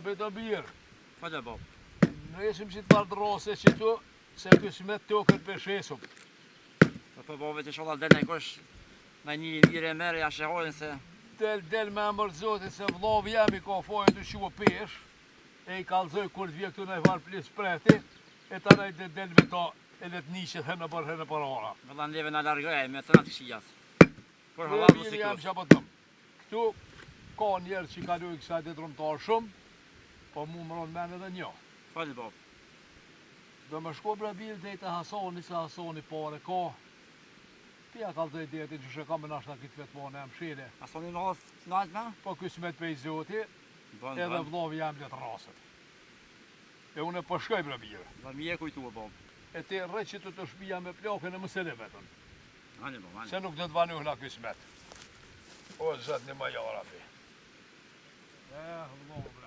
Bëjtë birë. Falë bab. Nësim që të vardrose që tu, se kësmet të okër peshesum. Po bove të sholla del kush me një mire merë ja shehojnë se Del me emër zotit se vllovi jam i ka fojë të shua pesh, e i kalzoj kur të vje këtu në varë plis preti, e ta nëjt dhe del me ta edhe të nishet hënë për ora. vëllan leve në largëj me të natë shijat. Por Dhe halal mirë mos i jam kus. që apëtëm. Këtu ka njerë që i kaloj kësaj të drumtar shumë, po mu më ronë men edhe një. Falë bab. Do më shko brabil dhe i të Hasoni, se Hasoni pare ka. Pia kalzoj deti që shë kam e nashta këtë vetë mone e mshire. Asoni në natë me? Po kësmet pe i zoti, Bon, edhe bon. vlovi jam dhe të rasët. E unë e po shkoj brabil. Dhe mi e kujtu bab. E ti rrë që të shpija me plakën e mësele vetën. Hani bab, hani. Se nuk do të vanuhna kësmet. O, zëtë një majara pi. Vlovi.